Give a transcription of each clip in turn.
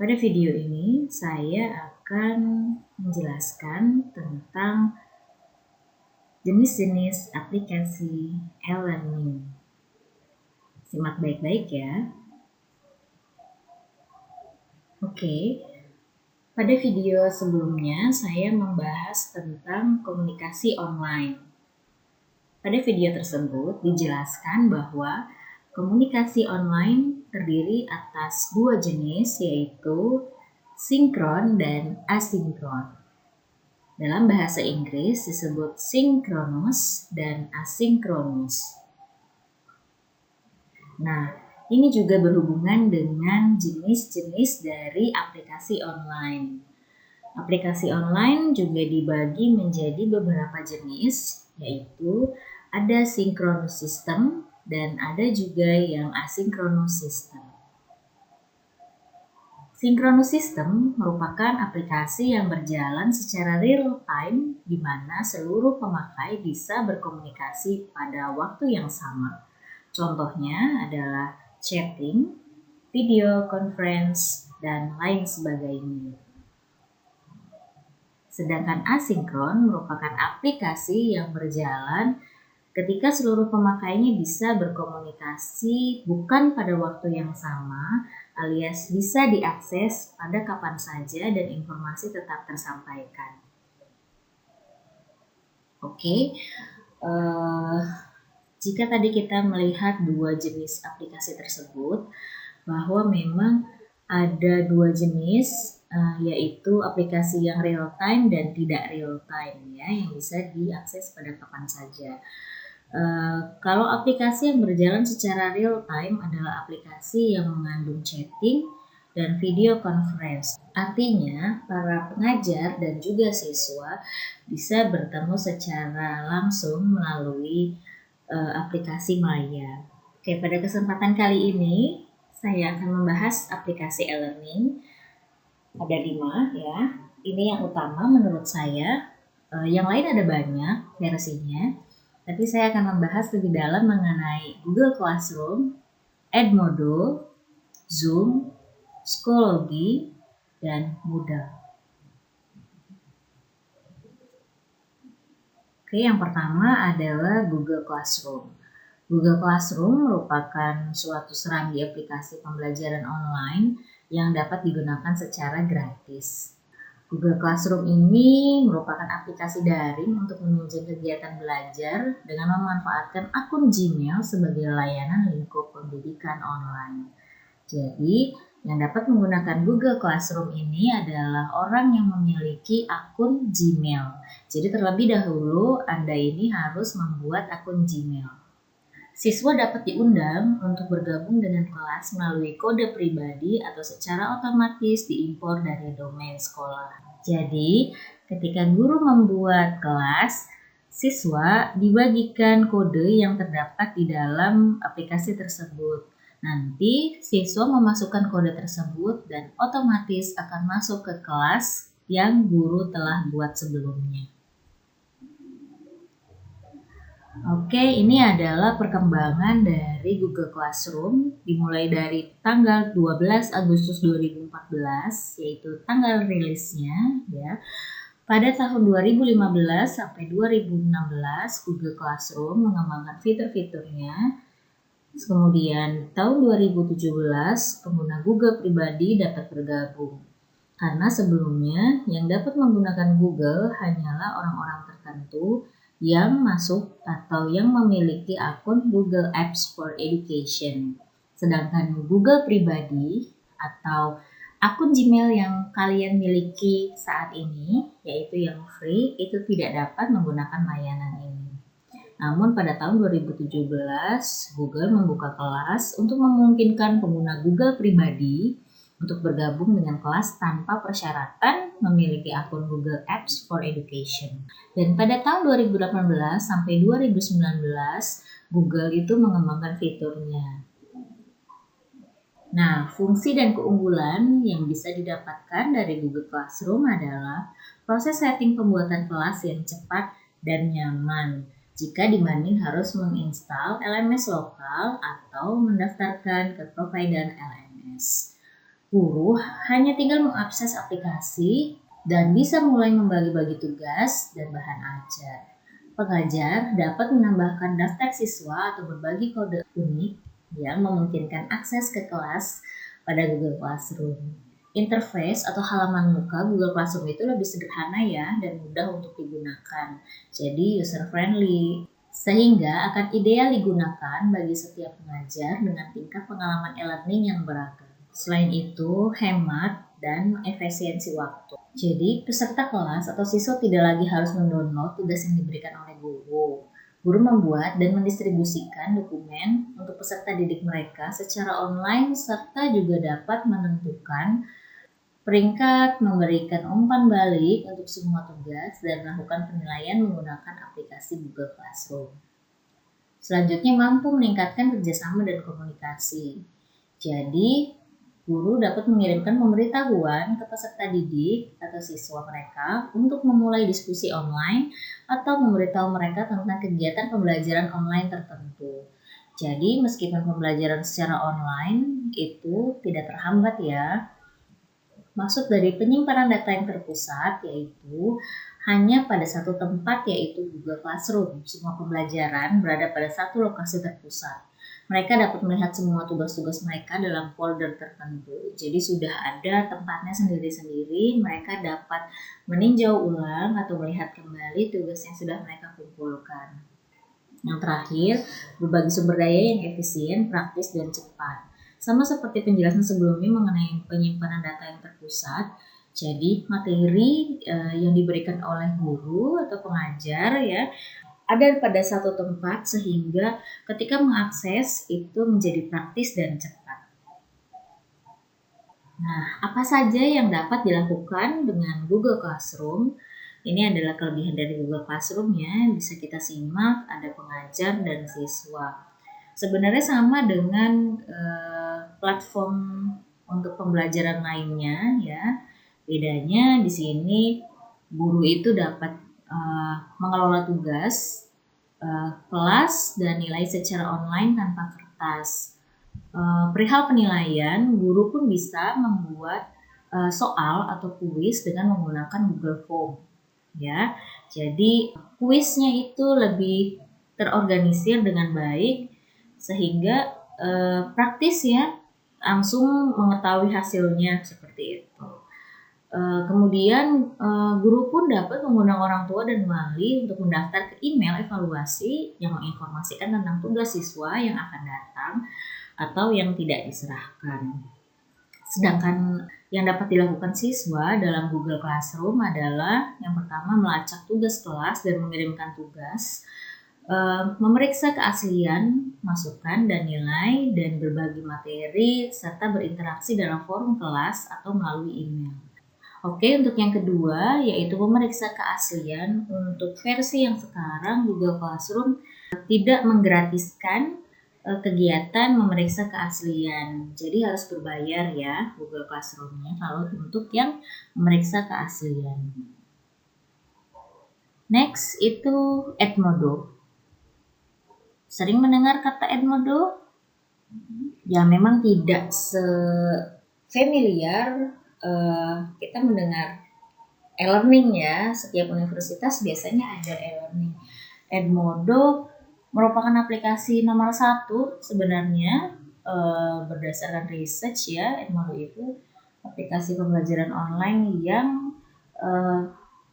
Pada video ini saya akan menjelaskan tentang jenis-jenis aplikasi e-learning. Simak baik-baik ya. Oke, pada video sebelumnya saya membahas tentang komunikasi online. Pada video tersebut dijelaskan bahwa komunikasi online terdiri atas dua jenis, yaitu sinkron dan asinkron. Dalam bahasa Inggris disebut synchronous dan asynchronous. Nah, ini juga berhubungan dengan jenis-jenis dari aplikasi online. Aplikasi online juga dibagi menjadi beberapa jenis, yaitu ada synchronous system dan ada juga yang asynchronous system. Synchronous system merupakan aplikasi yang berjalan secara real time di mana seluruh pemakai bisa berkomunikasi pada waktu yang sama. Contohnya adalah chatting, video conference, dan lain sebagainya. Sedangkan asinkron merupakan aplikasi yang berjalan ketika seluruh pemakainya bisa berkomunikasi bukan pada waktu yang sama, alias bisa diakses pada kapan saja dan informasi tetap tersampaikan. Oke, jika tadi kita melihat dua jenis aplikasi tersebut, bahwa memang ada dua jenis, yaitu aplikasi yang real time dan tidak real time ya, yang bisa diakses pada kapan saja. Kalau aplikasi yang berjalan secara real time adalah aplikasi yang mengandung chatting dan video conference. Artinya, para pengajar dan juga siswa bisa bertemu secara langsung melalui aplikasi Maya. Oke, pada kesempatan kali ini saya akan membahas aplikasi e-learning. Ada 5 ya. Ini yang utama menurut saya. Yang lain ada banyak versinya. Tapi saya akan membahas lebih dalam mengenai Google Classroom, Edmodo, Zoom, Schoology, dan Moodle. Oke, yang pertama adalah Google Classroom. Google Classroom merupakan suatu serambi aplikasi pembelajaran online yang dapat digunakan secara gratis. Google Classroom ini merupakan aplikasi daring untuk menunjang kegiatan belajar dengan memanfaatkan akun Gmail sebagai layanan lingkup pendidikan online. Jadi, yang dapat menggunakan Google Classroom ini adalah orang yang memiliki akun Gmail. Jadi terlebih dahulu Anda ini harus membuat akun Gmail. Siswa dapat diundang untuk bergabung dengan kelas melalui kode pribadi atau secara otomatis diimpor dari domain sekolah. Jadi, ketika guru membuat kelas, siswa dibagikan kode yang terdapat di dalam aplikasi tersebut. Nanti, siswa memasukkan kode tersebut dan otomatis akan masuk ke kelas yang guru telah buat sebelumnya. Oke, ini adalah perkembangan dari Google Classroom dimulai dari tanggal 12 Agustus 2014, yaitu tanggal rilisnya ya. Pada tahun 2015 sampai 2016, Google Classroom mengembangkan fitur-fiturnya. Kemudian tahun 2017, pengguna Google pribadi dapat bergabung. Karena sebelumnya yang dapat menggunakan Google hanyalah orang-orang tertentu yang masuk atau yang memiliki akun Google Apps for Education. Sedangkan Google pribadi atau akun Gmail yang kalian miliki saat ini, yaitu yang free, itu tidak dapat menggunakan layanan ini. Namun pada tahun 2017, Google membuka kelas untuk memungkinkan pengguna Google pribadi untuk bergabung dengan kelas tanpa persyaratan memiliki akun Google Apps for Education. Dan pada tahun 2018 sampai 2019, Google itu mengembangkan fiturnya. Nah, fungsi dan keunggulan yang bisa didapatkan dari Google Classroom adalah proses setting pembuatan kelas yang cepat dan nyaman jika dibanding harus menginstal LMS lokal atau mendaftarkan ke provider LMS. Guru hanya tinggal mengakses aplikasi dan bisa mulai membagi-bagi tugas dan bahan ajar. Pengajar dapat menambahkan daftar siswa atau berbagi kode unik yang memungkinkan akses ke kelas pada Google Classroom. Interface atau halaman muka Google Classroom itu lebih sederhana ya dan mudah untuk digunakan. Jadi user friendly, sehingga akan ideal digunakan bagi setiap pengajar dengan tingkat pengalaman e-learning yang beragam. Selain itu, hemat dan efisiensi waktu. Jadi, peserta kelas atau siswa tidak lagi harus mendownload tugas yang diberikan oleh guru. Guru membuat dan mendistribusikan dokumen untuk peserta didik mereka secara online serta juga dapat menentukan peringkat, memberikan umpan balik untuk semua tugas, dan melakukan penilaian menggunakan aplikasi Google Classroom. Selanjutnya, mampu meningkatkan kerjasama dan komunikasi. Jadi, guru dapat mengirimkan pemberitahuan ke peserta didik atau siswa mereka untuk memulai diskusi online atau memberitahu mereka tentang kegiatan pembelajaran online tertentu. Jadi, meskipun pembelajaran secara online itu tidak terhambat ya. Maksud dari penyimpanan data yang terpusat yaitu hanya pada satu tempat yaitu Google Classroom. Semua pembelajaran berada pada satu lokasi terpusat. Mereka dapat melihat semua tugas-tugas mereka dalam folder tertentu. Jadi sudah ada tempatnya sendiri-sendiri. Mereka dapat meninjau ulang atau melihat kembali tugas yang sudah mereka kumpulkan. Yang terakhir, berbagi sumber daya yang efisien, praktis, dan cepat. Sama seperti penjelasan sebelumnya mengenai penyimpanan data yang terpusat, jadi materi yang diberikan oleh guru atau pengajar ya ada pada satu tempat sehingga ketika mengakses itu menjadi praktis dan cepat. Nah, apa saja yang dapat dilakukan dengan Google Classroom? Ini adalah kelebihan dari Google Classroom ya, bisa kita simak, ada pengajar dan siswa. Sebenarnya sama dengan platform untuk pembelajaran lainnya ya. Bedanya di sini guru itu dapat mengelola tugas, kelas dan nilai secara online tanpa kertas. Perihal penilaian, guru pun bisa membuat soal atau kuis dengan menggunakan Google Form. Ya, jadi kuisnya itu lebih terorganisir dengan baik sehingga praktis ya, langsung mengetahui hasilnya seperti itu. Kemudian guru pun dapat mengundang orang tua dan wali untuk mendaftar ke email evaluasi yang menginformasikan tentang tugas siswa yang akan datang atau yang tidak diserahkan. Sedangkan yang dapat dilakukan siswa dalam Google Classroom adalah yang pertama melacak tugas kelas dan mengirimkan tugas, memeriksa keaslian, masukan dan nilai, dan berbagi materi, serta berinteraksi dalam forum kelas atau melalui email. Oke, untuk yang kedua yaitu memeriksa keaslian. Untuk versi yang sekarang Google Classroom tidak menggratiskan kegiatan memeriksa keaslian. Jadi harus berbayar ya Google Classroom-nya kalau untuk yang memeriksa keaslian. Next itu Edmodo. Sering mendengar kata Edmodo? Ya memang tidak se-familiar kita mendengar e-learning ya. Setiap universitas biasanya ada e-learning. Edmodo merupakan aplikasi nomor 1 sebenarnya berdasarkan research ya. Edmodo itu aplikasi pembelajaran online yang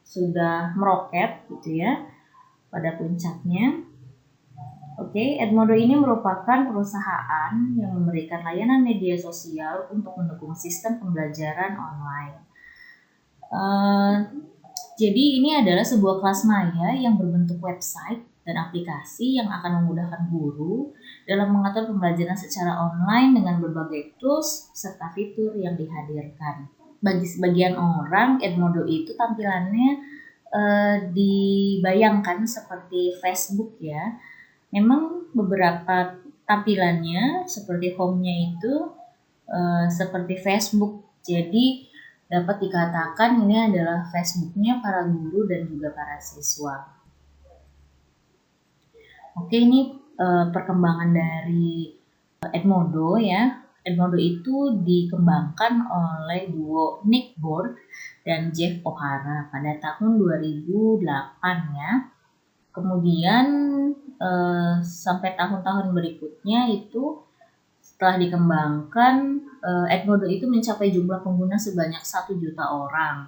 sudah meroket gitu ya pada puncaknya. Oke, Edmodo ini merupakan perusahaan yang memberikan layanan media sosial untuk mendukung sistem pembelajaran online. Jadi ini adalah sebuah kelas maya yang berbentuk website dan aplikasi yang akan memudahkan guru dalam mengatur pembelajaran secara online dengan berbagai tools serta fitur yang dihadirkan. Bagi sebagian orang, Edmodo itu tampilannya dibayangkan seperti Facebook ya. Memang beberapa tampilannya seperti home-nya itu seperti Facebook. Jadi dapat dikatakan ini adalah Facebook-nya para guru dan juga para siswa. Oke, ini perkembangan dari Edmodo ya. Edmodo itu dikembangkan oleh duo Nick Borg dan Jeff O'Hara pada tahun 2008 ya. Kemudian sampai tahun-tahun berikutnya itu setelah dikembangkan, Edmodo itu mencapai jumlah pengguna sebanyak 1 juta orang.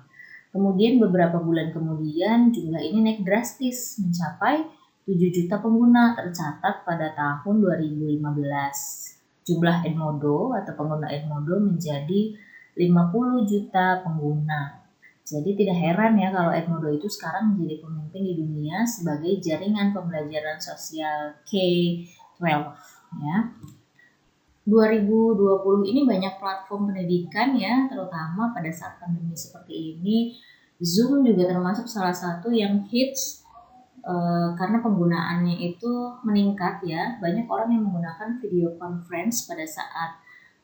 Kemudian beberapa bulan kemudian jumlah ini naik drastis mencapai 7 juta pengguna tercatat pada tahun 2015. Jumlah Edmodo atau pengguna Edmodo menjadi 50 juta pengguna. Jadi tidak heran ya kalau Edmodo itu sekarang menjadi pemimpin di dunia sebagai jaringan pembelajaran sosial K-12 ya. 2020 ini banyak platform pendidikan ya, terutama pada saat pandemi seperti ini. Zoom juga termasuk salah satu yang hits karena penggunaannya itu meningkat ya. Banyak orang yang menggunakan video conference pada saat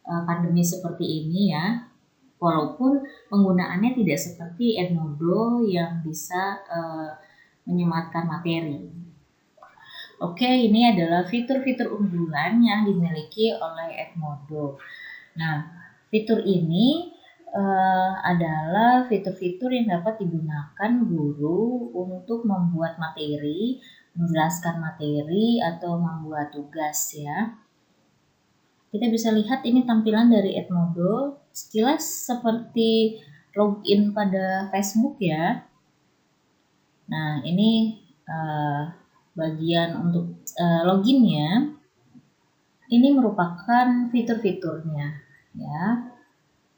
pandemi seperti ini ya. Walaupun penggunaannya tidak seperti Edmodo yang bisa menyematkan materi. Oke, ini adalah fitur-fitur unggulan yang dimiliki oleh Edmodo. Nah, fitur ini adalah fitur-fitur yang dapat digunakan guru untuk membuat materi, menjelaskan materi, atau membuat tugas ya. Kita bisa lihat ini tampilan dari Edmodo, sekilas seperti login pada Facebook ya. Nah, ini bagian untuk loginnya. Ini merupakan fitur-fiturnya ya.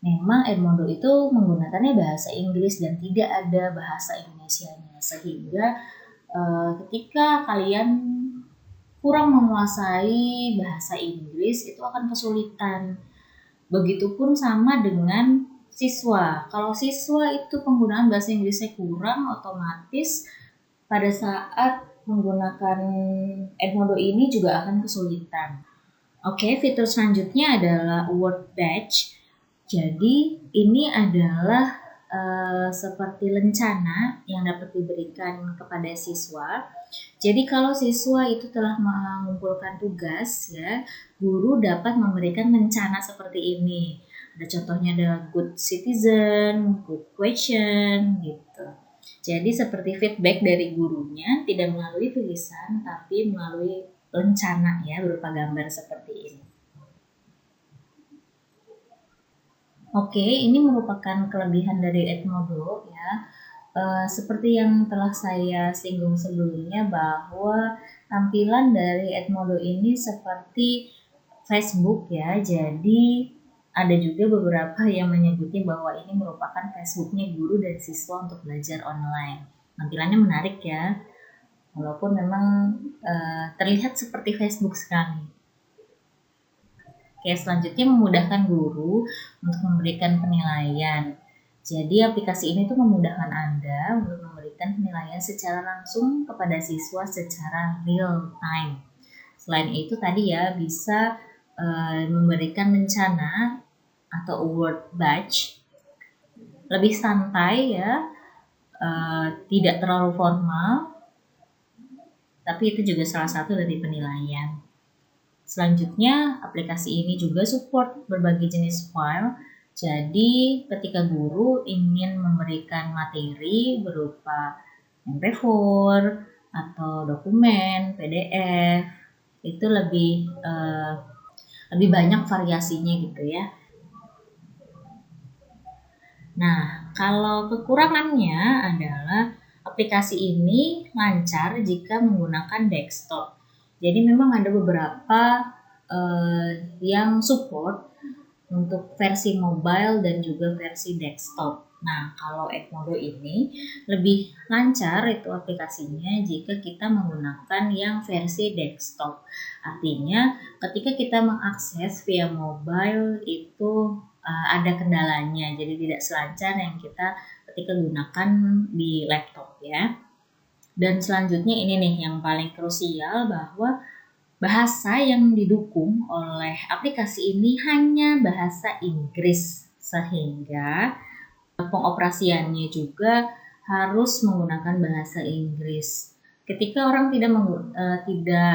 Memang Edmodo itu menggunakannya bahasa Inggris dan tidak ada bahasa Indonesianya, sehingga ketika kalian kurang menguasai bahasa Inggris itu akan kesulitan. Begitupun sama dengan siswa. Kalau siswa itu penggunaan bahasa Inggrisnya kurang, otomatis pada saat menggunakan Edmodo ini juga akan kesulitan. Oke, fitur selanjutnya adalah Word Badge. Jadi ini adalah seperti lencana yang dapat diberikan kepada siswa. Jadi kalau siswa itu telah mengumpulkan tugas ya, guru dapat memberikan lencana seperti ini. Ada contohnya adalah good citizen, good question gitu. Jadi seperti feedback dari gurunya tidak melalui tulisan tapi melalui lencana ya, berupa gambar seperti ini. Oke, ini merupakan kelebihan dari Edmodo ya. Seperti yang telah saya singgung sebelumnya bahwa tampilan dari Edmodo ini seperti Facebook ya. Jadi ada juga beberapa yang menyebutnya bahwa ini merupakan Facebooknya guru dan siswa untuk belajar online. Tampilannya menarik ya, walaupun memang terlihat seperti Facebook sekali. Oke, selanjutnya memudahkan guru untuk memberikan penilaian. Jadi aplikasi ini tuh memudahkan Anda untuk memberikan penilaian secara langsung kepada siswa secara real time. Selain itu tadi ya bisa memberikan lencana atau award badge, lebih santai ya, tidak terlalu formal, tapi itu juga salah satu dari penilaian. Selanjutnya, aplikasi ini juga support berbagai jenis file. Jadi, ketika guru ingin memberikan materi berupa MP4 atau dokumen, PDF, itu lebih banyak variasinya gitu ya. Nah, kalau kekurangannya adalah aplikasi ini lancar jika menggunakan desktop. Jadi memang ada beberapa yang support untuk versi mobile dan juga versi desktop. Nah, kalau Edmodo ini lebih lancar itu aplikasinya jika kita menggunakan yang versi desktop. Artinya, ketika kita mengakses via mobile itu ada kendalanya, jadi tidak selancar yang kita ketika gunakan di laptop ya. Dan selanjutnya ini nih yang paling krusial, bahwa bahasa yang didukung oleh aplikasi ini hanya bahasa Inggris, sehingga pengoperasiannya juga harus menggunakan bahasa Inggris. Ketika orang tidak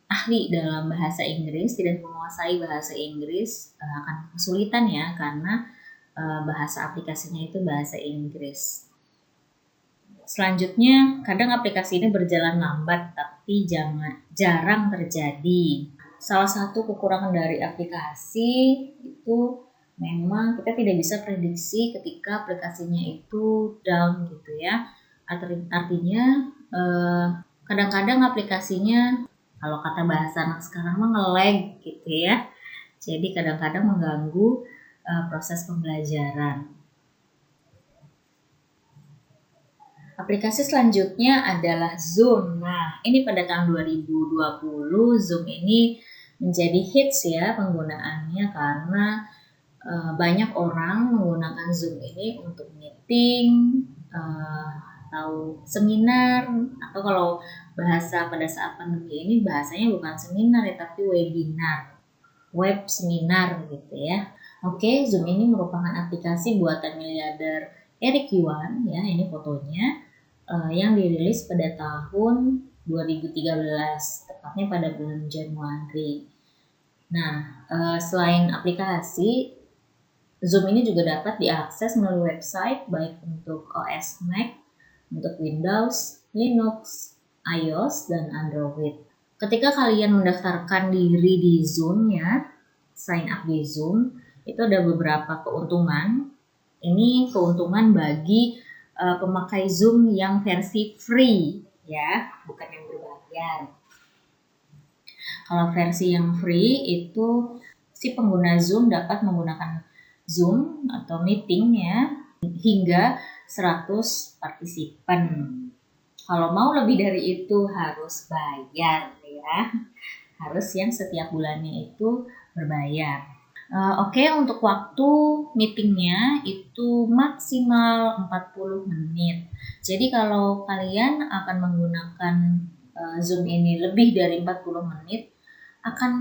ahli dalam bahasa Inggris, tidak menguasai bahasa Inggris akan kesulitan ya, karena bahasa aplikasinya itu bahasa Inggris. Selanjutnya, kadang aplikasi ini berjalan lambat, tapi jarang terjadi. Salah satu kekurangan dari aplikasi itu memang kita tidak bisa prediksi ketika aplikasinya itu down gitu ya. Artinya kadang-kadang aplikasinya, kalau kata bahasa anak sekarang mah nge-lag gitu ya. Jadi kadang-kadang mengganggu proses pembelajaran. Aplikasi selanjutnya adalah Zoom. Nah, ini pada tahun 2020 Zoom ini menjadi hits ya penggunaannya, karena banyak orang menggunakan Zoom ini untuk meeting, atau seminar, atau kalau bahasa pada saat pandemi ini bahasanya bukan seminar ya, tapi webinar, web seminar gitu ya. Oke, Zoom ini merupakan aplikasi buatan miliarder Eric Yuan ya, ini fotonya, yang dirilis pada tahun 2013, tepatnya pada bulan Januari. Nah, selain aplikasi, Zoom ini juga dapat diakses melalui website baik untuk OS Mac, untuk Windows, Linux, iOS, dan Android. Ketika kalian mendaftarkan diri di Zoom ya, sign up di Zoom, itu ada beberapa keuntungan. Ini keuntungan bagi pemakai Zoom yang versi free ya, bukan yang berbayar. Kalau versi yang free itu si pengguna Zoom dapat menggunakan Zoom atau meeting ya hingga 100 partisipan. Kalau mau lebih dari itu harus bayar ya. Harus yang setiap bulannya itu berbayar. Oke, untuk waktu meetingnya itu maksimal 40 menit. Jadi kalau kalian akan menggunakan Zoom ini lebih dari 40 menit, akan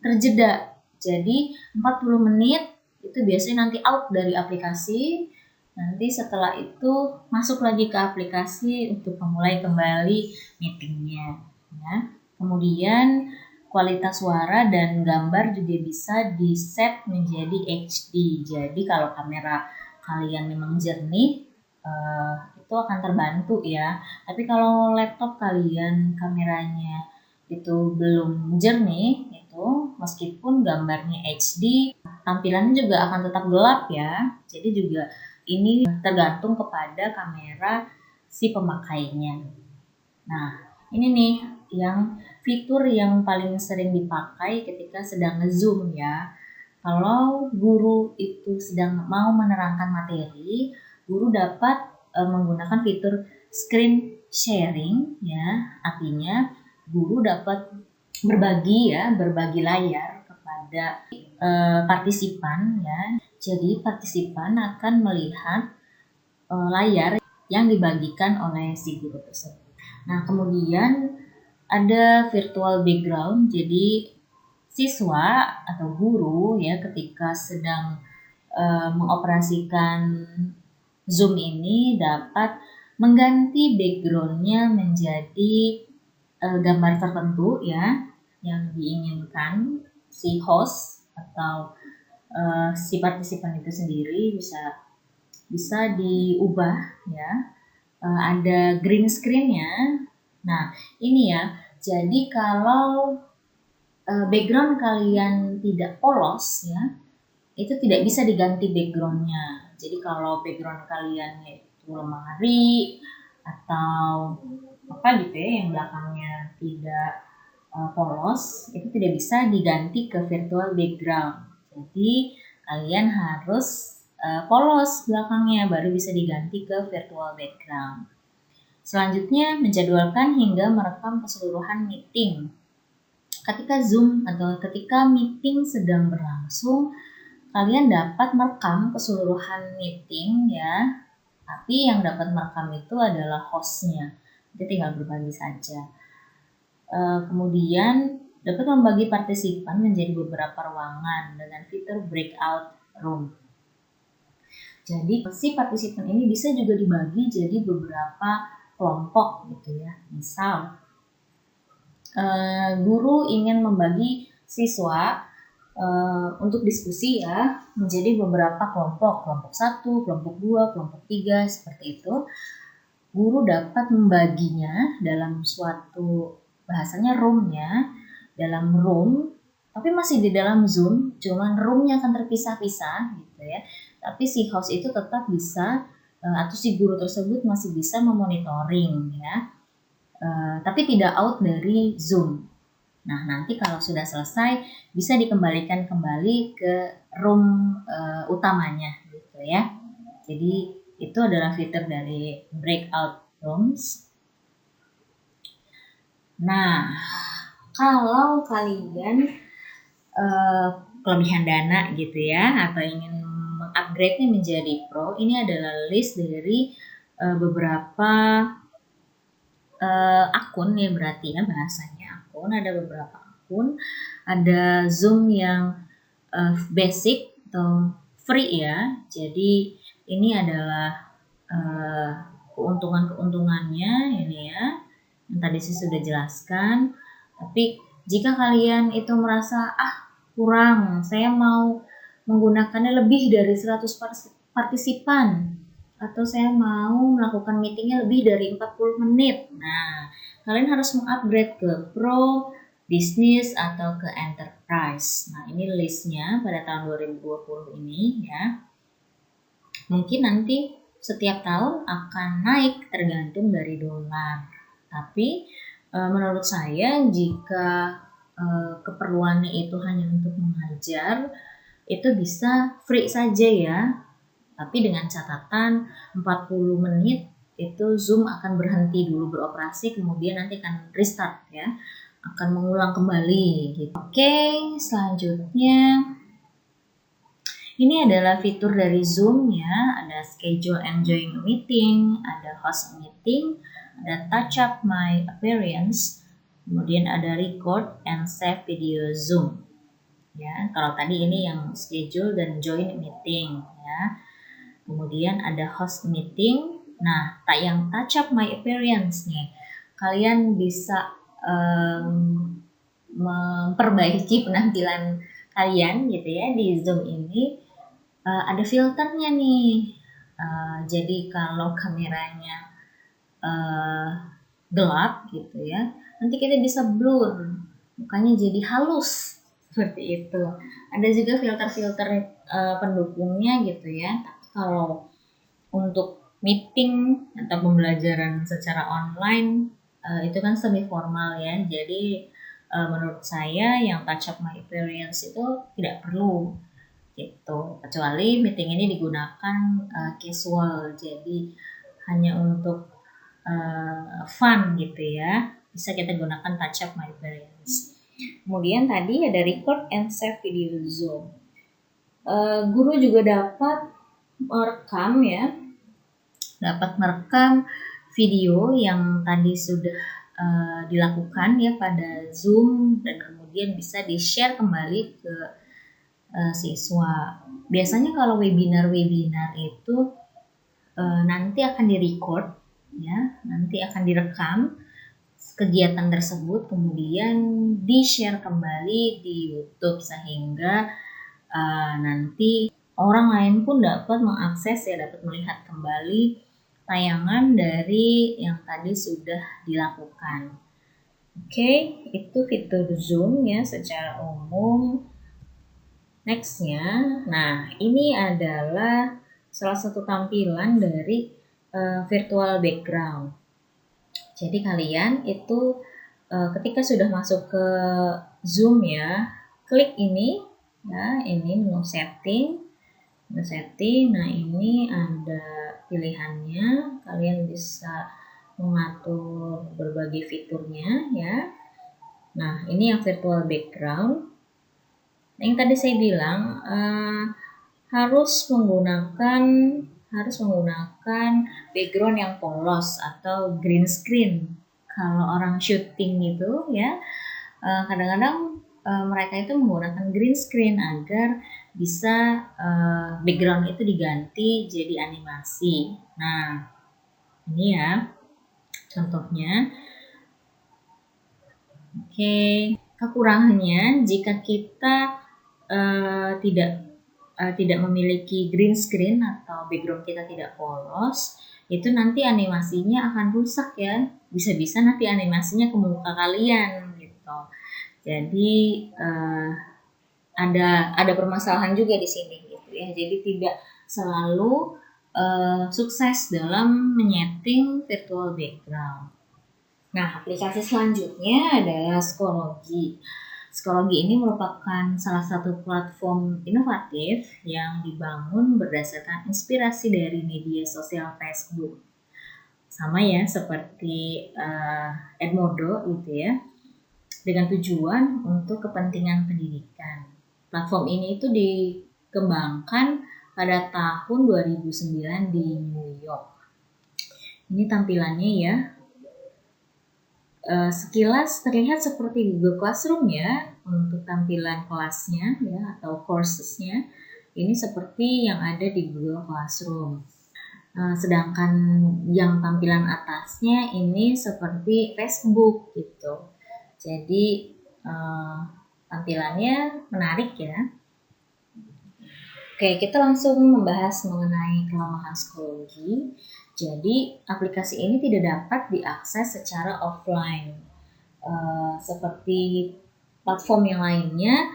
terjeda. Jadi 40 menit itu biasanya nanti out dari aplikasi. Nanti setelah itu masuk lagi ke aplikasi untuk memulai kembali meetingnya. Ya. Kemudian kualitas suara dan gambar juga bisa di set menjadi HD. Jadi kalau kamera kalian memang jernih, itu akan terbantu ya. Tapi kalau laptop kalian kameranya itu belum jernih, itu meskipun gambarnya HD, tampilannya juga akan tetap gelap ya. Jadi juga ini tergantung kepada kamera si pemakainya. Nah, ini nih yang fitur yang paling sering dipakai ketika sedang nge-Zoom ya. Kalau guru itu sedang mau menerangkan materi, guru dapat menggunakan fitur screen sharing ya. Artinya guru dapat berbagi layar kepada partisipan ya. Jadi partisipan akan melihat layar yang dibagikan oleh si guru tersebut. Nah, kemudian ada virtual background. Jadi siswa atau guru ya ketika sedang mengoperasikan Zoom ini dapat mengganti backgroundnya menjadi gambar tertentu ya yang diinginkan si host atau si partisipan itu sendiri bisa diubah ya. Ada green screen-nya. Nah, ini ya. Jadi kalau background kalian tidak polos ya, itu tidak bisa diganti backgroundnya. Jadi kalau background kalian itu lemari atau apa gitu ya yang belakangnya tidak polos, itu tidak bisa diganti ke virtual background. Jadi kalian harus polos belakangnya baru bisa diganti ke virtual background. Selanjutnya, menjadwalkan hingga merekam keseluruhan meeting. Ketika Zoom atau ketika meeting sedang berlangsung, kalian dapat merekam keseluruhan meeting ya, tapi yang dapat merekam itu adalah hostnya. Jadi tinggal berbagi saja. Kemudian dapat membagi partisipan menjadi beberapa ruangan dengan fitur breakout room. Jadi si partisipan ini bisa juga dibagi jadi beberapa kelompok gitu ya. Misal guru ingin membagi siswa untuk diskusi ya menjadi beberapa kelompok, kelompok 1, kelompok 2, kelompok 3 seperti itu. Guru dapat membaginya dalam suatu bahasanya room-nya, dalam room, tapi masih di dalam Zoom, cuman room-nya akan terpisah-pisah gitu ya. Tapi si host itu tetap bisa atau si guru tersebut masih bisa memonitoring ya. Tapi tidak out dari Zoom. Nah, nanti kalau sudah selesai bisa dikembalikan kembali ke room utamanya gitu ya. Jadi itu adalah fitur dari breakout rooms. Nah, kalau kalian kelebihan dana gitu ya atau ingin mengupgrade-nya menjadi pro, ini adalah list dari beberapa akun ya, berarti ya bahasanya akun, ada beberapa akun, ada Zoom yang basic atau free ya. Jadi ini adalah keuntungannya ini ya, yang tadi saya sudah jelaskan. Tapi jika kalian itu merasa kurang, saya mau menggunakannya lebih dari 100 partisipan, atau saya mau melakukan meetingnya lebih dari 40 menit. Nah, kalian harus mengupgrade ke Pro, Business, atau ke Enterprise. Nah, ini listnya pada tahun 2020 ini ya. Mungkin nanti setiap tahun akan naik tergantung dari dolar. Tapi menurut saya jika keperluannya itu hanya untuk mengajar, itu bisa free saja ya. Tapi dengan catatan 40 menit itu Zoom akan berhenti dulu beroperasi, kemudian nanti akan restart ya, akan mengulang kembali gitu. Oke, selanjutnya ini adalah fitur dari Zoom ya, ada schedule and join meeting, ada host meeting, ada touch up my appearance, kemudian ada record and save video Zoom. Ya, kalau tadi ini yang schedule dan join meeting ya. Kemudian ada host meeting. Nah, yang touch up my appearance nih, kalian bisa memperbaiki penampilan kalian gitu ya di Zoom ini. Ada filternya nih. Jadi kalau kameranya gelap gitu ya, nanti kita bisa blur, mukanya jadi halus seperti itu. Ada juga filter-filter pendukungnya gitu ya. Kalau untuk meeting atau pembelajaran secara online itu kan semi formal ya. Jadi menurut saya yang touch up my appearance itu tidak perlu gitu. Kecuali meeting ini digunakan casual, jadi hanya untuk fun gitu ya. Bisa kita gunakan touch up my appearance. Kemudian tadi ada record and save video Zoom. Guru juga dapat merekam ya, dapat merekam video yang tadi sudah dilakukan ya pada Zoom, dan kemudian bisa di-share kembali ke siswa. Biasanya kalau webinar itu nanti akan direcord ya, nanti akan direkam kegiatan tersebut, kemudian di-share kembali di YouTube sehingga nanti orang lain pun dapat mengakses ya, dapat melihat kembali tayangan dari yang tadi sudah dilakukan. Oke, itu fitur Zoom ya secara umum. Nextnya, nah ini adalah salah satu tampilan dari virtual background. Jadi kalian itu ketika sudah masuk ke Zoom ya, klik ini ya, ini menu setting. Nah ini ada pilihannya, kalian bisa mengatur berbagai fiturnya ya. Nah ini yang virtual background. Nah, yang tadi saya bilang harus menggunakan background yang polos atau green screen. Kalau orang syuting gitu ya, kadang-kadang mereka itu menggunakan green screen agar bisa background itu diganti jadi animasi. Nah, ini ya contohnya. Oke, kekurangannya jika kita tidak memiliki green screen atau background kita tidak polos, itu nanti animasinya akan rusak ya. Bisa-bisa nanti animasinya ke muka kalian gitu. Jadi ada permasalahan juga di sini gitu ya. Jadi tidak selalu sukses dalam menyeting virtual background. Nah, aplikasi selanjutnya adalah Psikologi. Psikologi ini merupakan salah satu platform inovatif yang dibangun berdasarkan inspirasi dari media sosial Facebook. Sama ya seperti Edmodo gitu ya, dengan tujuan untuk kepentingan pendidikan. Platform ini itu dikembangkan pada tahun 2009 di New York. Ini tampilannya ya. Sekilas terlihat seperti Google Classroom ya untuk tampilan kelasnya ya atau coursesnya. Ini seperti yang ada di Google Classroom. Sedangkan yang tampilan atasnya ini seperti Facebook gitu. Jadi tampilannya menarik ya. Oke, kita langsung membahas mengenai kelemahan psikologi. Jadi, aplikasi ini tidak dapat diakses secara offline. Seperti platform yang lainnya,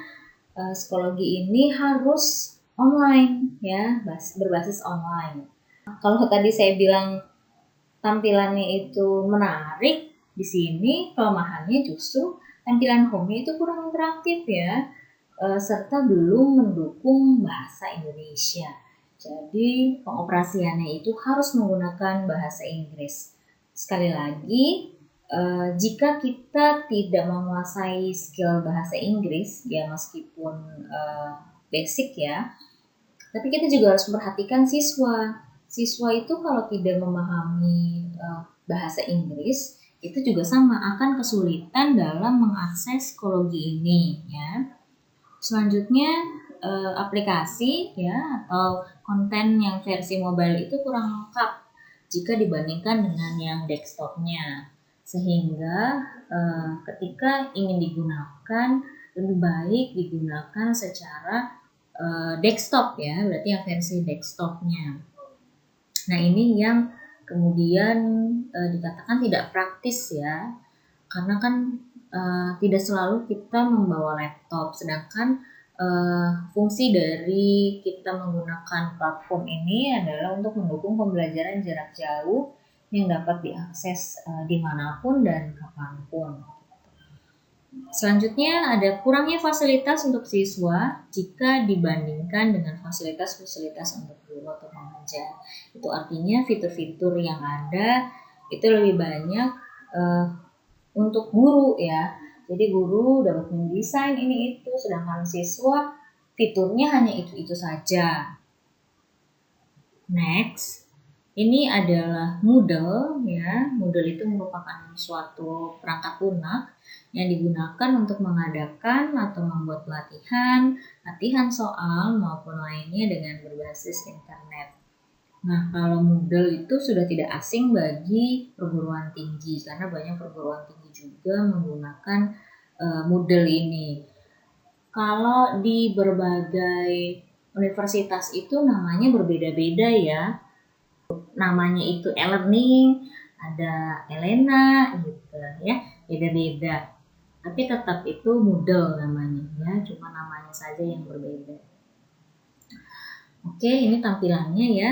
psikologi ini harus online ya, berbasis online. Kalau tadi saya bilang tampilannya itu menarik, di sini kelemahannya justru tampilan home itu kurang interaktif ya, serta belum mendukung bahasa Indonesia. Jadi pengoperasiannya itu harus menggunakan bahasa Inggris. Sekali lagi, jika kita tidak menguasai skill bahasa Inggris, ya meskipun basic ya, tapi kita juga harus memperhatikan siswa. Siswa itu kalau tidak memahami bahasa Inggris, itu juga sama akan kesulitan dalam mengakses psikologi ini ya. Selanjutnya aplikasi ya atau konten yang versi mobile itu kurang lengkap jika dibandingkan dengan yang desktopnya. Sehingga ketika ingin digunakan lebih baik digunakan secara desktop ya, berarti yang versi desktopnya. Nah ini yang kemudian dikatakan tidak praktis ya, karena kan tidak selalu kita membawa laptop, sedangkan fungsi dari kita menggunakan platform ini adalah untuk mendukung pembelajaran jarak jauh yang dapat diakses dimanapun dan kapanpun. Selanjutnya ada kurangnya fasilitas untuk siswa jika dibandingkan dengan fasilitas-fasilitas untuk guru atau pengajar. Itu artinya fitur-fitur yang ada itu lebih banyak untuk guru ya. Jadi guru dapat mendesain ini itu, sedangkan siswa fiturnya hanya itu-itu saja. Next, ini adalah Moodle ya. Moodle itu merupakan suatu perangkat lunak yang digunakan untuk mengadakan atau membuat latihan soal maupun lainnya dengan berbasis internet. Nah, kalau Moodle itu sudah tidak asing bagi perguruan tinggi karena banyak perguruan tinggi juga menggunakan Moodle ini. Kalau di berbagai universitas itu namanya berbeda-beda ya. Namanya itu e-learning, ada Elena gitu ya, beda-beda. Tapi tetap itu Moodle namanya ya, cuma namanya saja yang berbeda. Oke, ini tampilannya ya.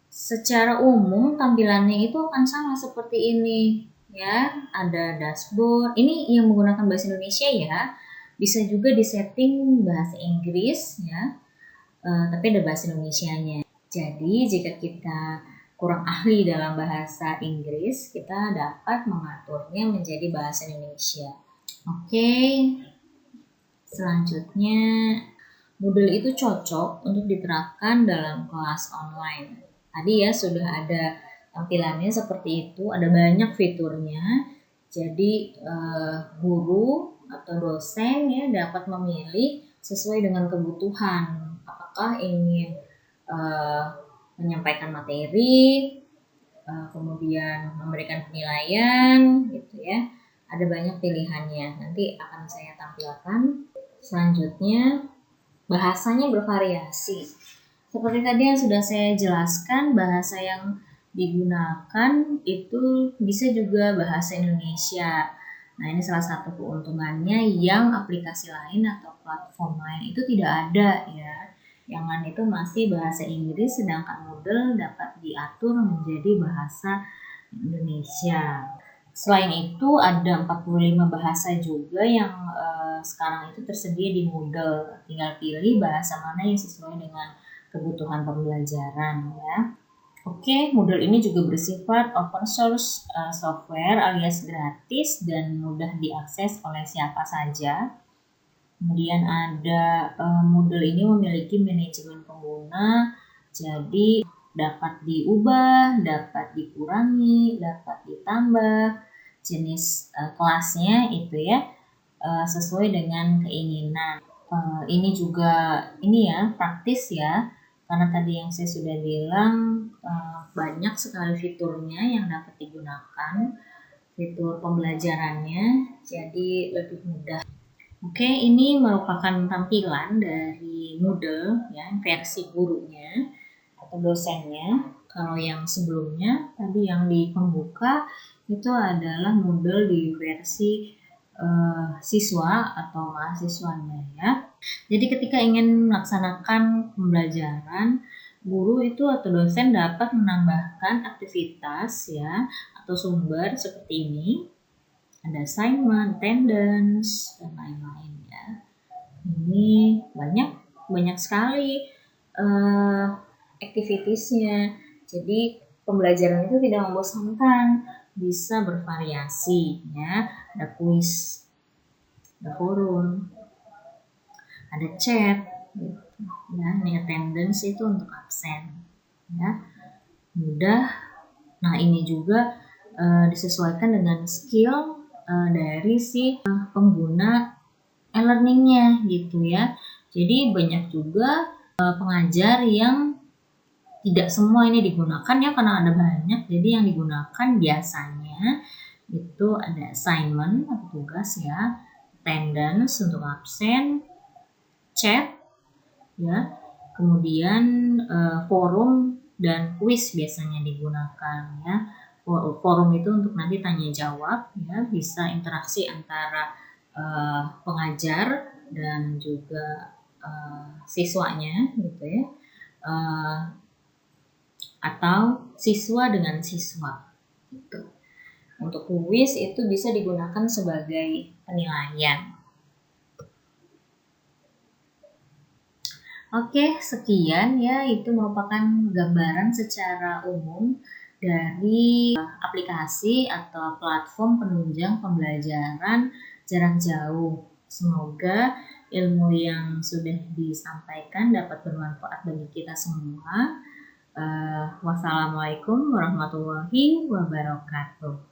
Secara umum tampilannya itu akan sama seperti ini ya, ada dashboard. Ini yang menggunakan bahasa Indonesia ya. Bisa juga disetting bahasa Inggris ya. Tapi ada bahasa Indonesianya. Jadi jika kita kurang ahli dalam bahasa Inggris, kita dapat mengaturnya menjadi bahasa Indonesia. Oke, selanjutnya Moodle itu cocok untuk diterapkan dalam kelas online. Tadi ya sudah ada tampilannya seperti itu, ada banyak fiturnya. Jadi guru atau dosen ya dapat memilih sesuai dengan kebutuhan. Apakah ingin menyampaikan materi, kemudian memberikan penilaian gitu ya, Ada banyak pilihannya, nanti akan saya tampilkan. Selanjutnya, bahasanya bervariasi. Seperti tadi yang sudah saya jelaskan, bahasa yang digunakan itu bisa juga bahasa Indonesia. Nah, ini salah satu keuntungannya yang aplikasi lain atau platform lain itu tidak ada ya. Yang lain itu masih bahasa Inggris, sedangkan Moodle dapat diatur menjadi bahasa Indonesia. Selain itu ada 45 bahasa juga yang sekarang itu tersedia di Moodle. Tinggal pilih bahasa mana yang sesuai dengan kebutuhan pembelajaran ya. Oke, Moodle ini juga bersifat open source software alias gratis dan mudah diakses oleh siapa saja. Kemudian ada Moodle ini memiliki manajemen pengguna, jadi dapat diubah, dapat dikurangi, dapat ditambah jenis kelasnya itu ya sesuai dengan keinginan. Ini juga ini ya praktis ya, karena tadi yang saya sudah bilang banyak sekali fiturnya yang dapat digunakan, fitur pembelajarannya, jadi lebih mudah. Oke, ini merupakan tampilan dari Moodle ya, versi gurunya atau dosennya. Kalau yang sebelumnya tadi yang di pembuka itu adalah Moodle di versi siswa atau mahasiswanya ya. Jadi ketika ingin melaksanakan pembelajaran, guru itu atau dosen dapat menambahkan aktivitas ya atau sumber seperti ini. Ada assignment, attendance, dan lain-lain ya. Ini banyak sekali activitiesnya. Jadi pembelajaran itu tidak membosankan, bisa bervariasi ya. Ada quiz, ada forum, ada chat, gitu. Ya, ini attendance itu untuk absen, ya mudah. Nah ini juga disesuaikan dengan skill dari si pengguna e-learningnya gitu ya. Jadi banyak juga pengajar yang tidak semua ini digunakan ya, karena ada banyak. Jadi yang digunakan biasanya itu ada assignment atau tugas ya, attendance untuk absen, chat ya, kemudian forum dan quiz biasanya digunakan ya. Forum itu untuk nanti tanya jawab ya, bisa interaksi antara pengajar dan juga siswanya gitu ya, atau siswa dengan siswa gitu. Untuk quiz itu bisa digunakan sebagai penilaian. Oke, sekian ya, itu merupakan gambaran secara umum dari aplikasi atau platform penunjang pembelajaran jarak jauh. Semoga ilmu yang sudah disampaikan dapat bermanfaat bagi kita semua. Wassalamualaikum warahmatullahi wabarakatuh.